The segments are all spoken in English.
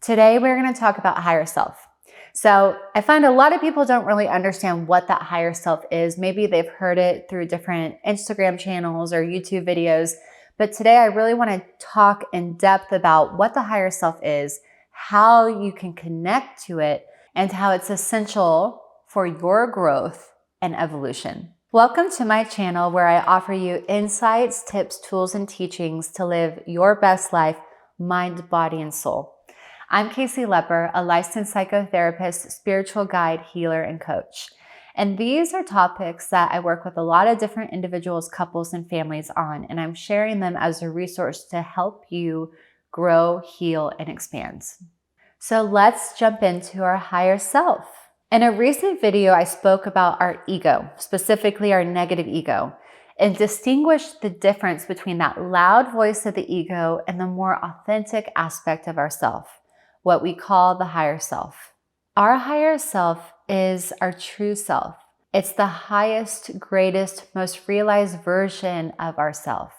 Today, we're going to talk about higher self. So I find a lot of people don't really understand what that higher self is. Maybe they've heard it through different Instagram channels or YouTube videos. But today I really want to talk in depth about what the higher self is, how you can connect to it, and how it's essential for your growth and evolution. Welcome to my channel where I offer you insights, tips, tools, and teachings to live your best life, mind, body, and soul. I'm Casey Lepper, a licensed psychotherapist, spiritual guide, healer, and coach. And these are topics that I work with a lot of different individuals, couples, and families on, and I'm sharing them as a resource to help you grow, heal, and expand. So let's jump into our higher self. In a recent video, I spoke about our ego, specifically our negative ego, and distinguished the difference between that loud voice of the ego and the more authentic aspect of ourself, what we call the higher self. Our higher self is our true self. It's the highest, greatest, most realized version of ourself.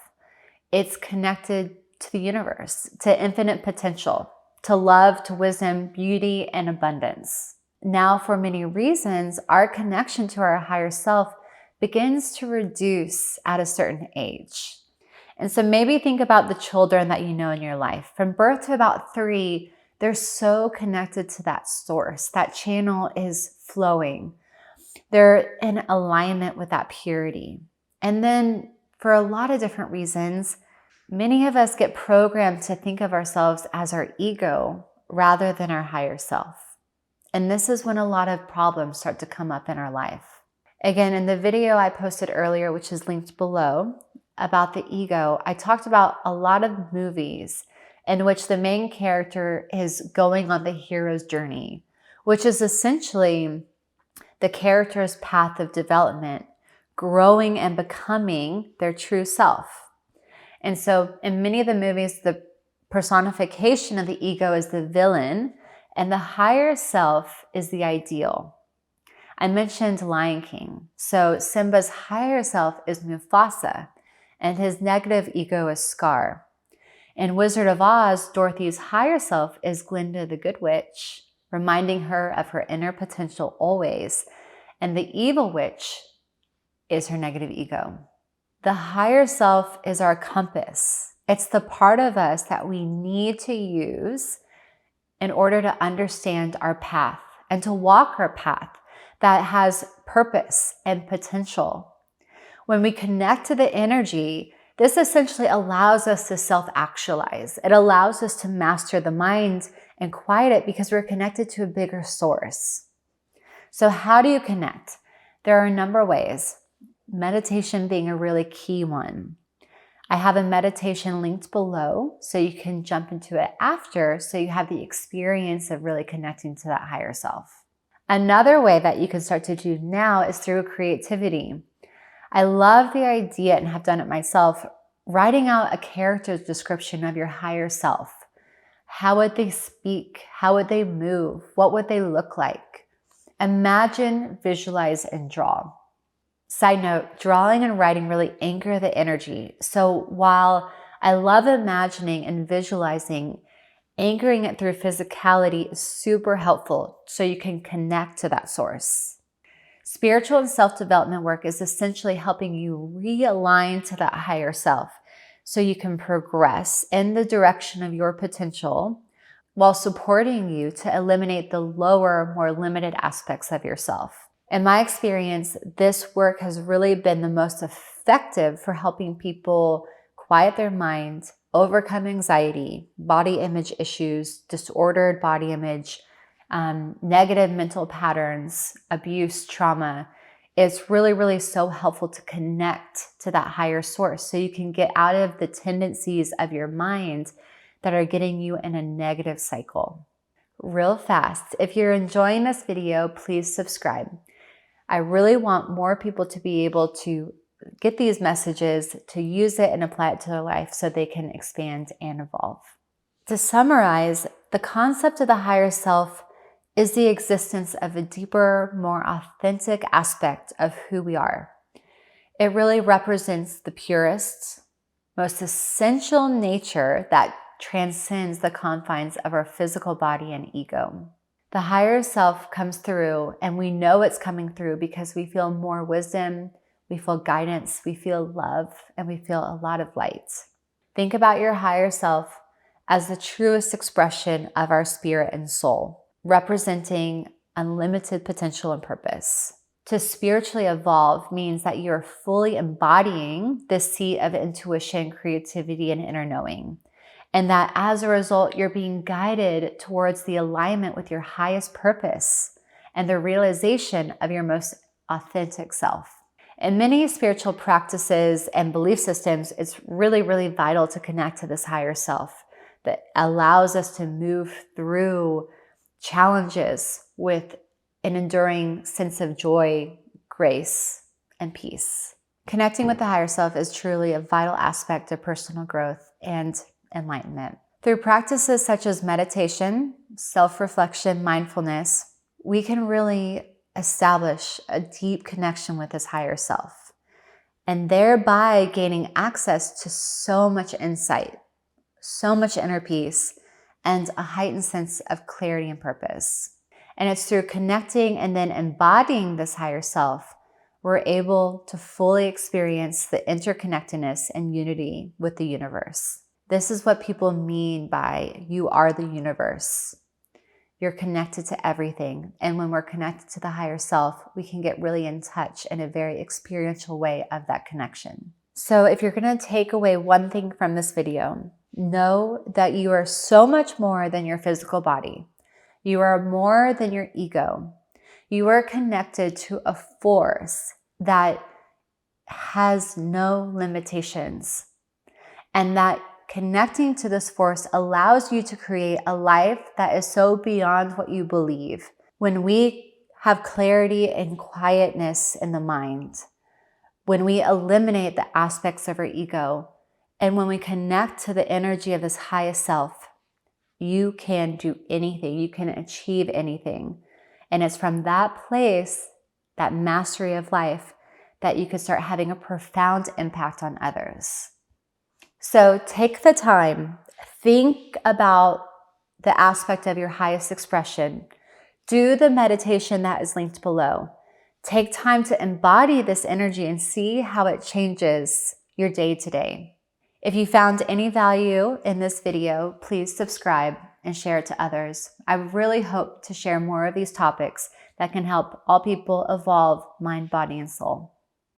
It's connected to the universe, to infinite potential, to love, to wisdom, beauty, and abundance. Now, for many reasons, our connection to our higher self begins to reduce at a certain age. And so maybe think about the children that you know in your life. From birth to about 3, they're so connected to that source. That channel is flowing. They're in alignment with that purity. And then for a lot of different reasons, many of us get programmed to think of ourselves as our ego rather than our higher self. And this is when a lot of problems start to come up in our life. Again, in the video I posted earlier, which is linked below, about the ego, I talked about a lot of movies in which the main character is going on the hero's journey, which is essentially the character's path of development, growing and becoming their true self. And so in many of the movies, the personification of the ego is the villain, and the higher self is the ideal. I mentioned Lion King. So Simba's higher self is Mufasa, and his negative ego is Scar. In Wizard of Oz, Dorothy's higher self is Glinda the Good Witch, reminding her of her inner potential always, and the evil witch is her negative ego. The higher self is our compass. It's the part of us that we need to use in order to understand our path and to walk our path that has purpose and potential. When we connect to the energy, this essentially allows us to self-actualize. It allows us to master the mind and quiet it because we're connected to a bigger source. So how do you connect? There are a number of ways, meditation being a really key one. I have a meditation linked below so you can jump into it after so you have the experience of really connecting to that higher self. Another way that you can start to do now is through creativity. I love the idea and have done it myself, writing out a character's description of your higher self. How would they speak? How would they move? What would they look like? Imagine, visualize, and draw. Side note, drawing and writing really anchor the energy. So while I love imagining and visualizing, anchoring it through physicality is super helpful so you can connect to that source. Spiritual and self-development work is essentially helping you realign to that higher self so you can progress in the direction of your potential while supporting you to eliminate the lower, more limited aspects of yourself. In my experience, this work has really been the most effective for helping people quiet their mind, overcome anxiety, body image issues, disordered body image, negative mental patterns, abuse, trauma. It's really, really so helpful to connect to that higher source so you can get out of the tendencies of your mind that are getting you in a negative cycle. Real fast, if you're enjoying this video, please subscribe. I really want more people to be able to get these messages, to use it and apply it to their life so they can expand and evolve. To summarize, the concept of the higher self is the existence of a deeper, more authentic aspect of who we are. It really represents the purest, most essential nature that transcends the confines of our physical body and ego. The higher self comes through, and we know it's coming through because we feel more wisdom, we feel guidance, we feel love, and we feel a lot of light. Think about your higher self as the truest expression of our spirit and soul, representing unlimited potential and purpose. To spiritually evolve means that you're fully embodying this seat of intuition, creativity, and inner knowing. And that as a result, you're being guided towards the alignment with your highest purpose and the realization of your most authentic self. In many spiritual practices and belief systems, it's really, really vital to connect to this higher self that allows us to move through challenges with an enduring sense of joy, grace, and peace. Connecting with the higher self is truly a vital aspect of personal growth and enlightenment. Through practices such as meditation, self-reflection, mindfulness, we can really establish a deep connection with this higher self, and thereby gaining access to so much insight, so much inner peace, and a heightened sense of clarity and purpose. And it's through connecting and then embodying this higher self, we're able to fully experience the interconnectedness and unity with the universe. This is what people mean by you are the universe. You're connected to everything. And when we're connected to the higher self, we can get really in touch in a very experiential way of that connection. So if you're going to take away one thing from this video, know that you are so much more than your physical body. You are more than your ego. You are connected to a force that has no limitations, and that connecting to this force allows you to create a life that is so beyond what you believe. When we have clarity and quietness in the mind, when we eliminate the aspects of our ego, and when we connect to the energy of this highest self, you can do anything. You can achieve anything. And it's from that place, that mastery of life, that you can start having a profound impact on others. So take the time, think about the aspect of your highest expression. Do the meditation that is linked below. Take time to embody this energy and see how it changes your day to day. If you found any value in this video, please subscribe and share it to others. I really hope to share more of these topics that can help all people evolve mind, body, and soul.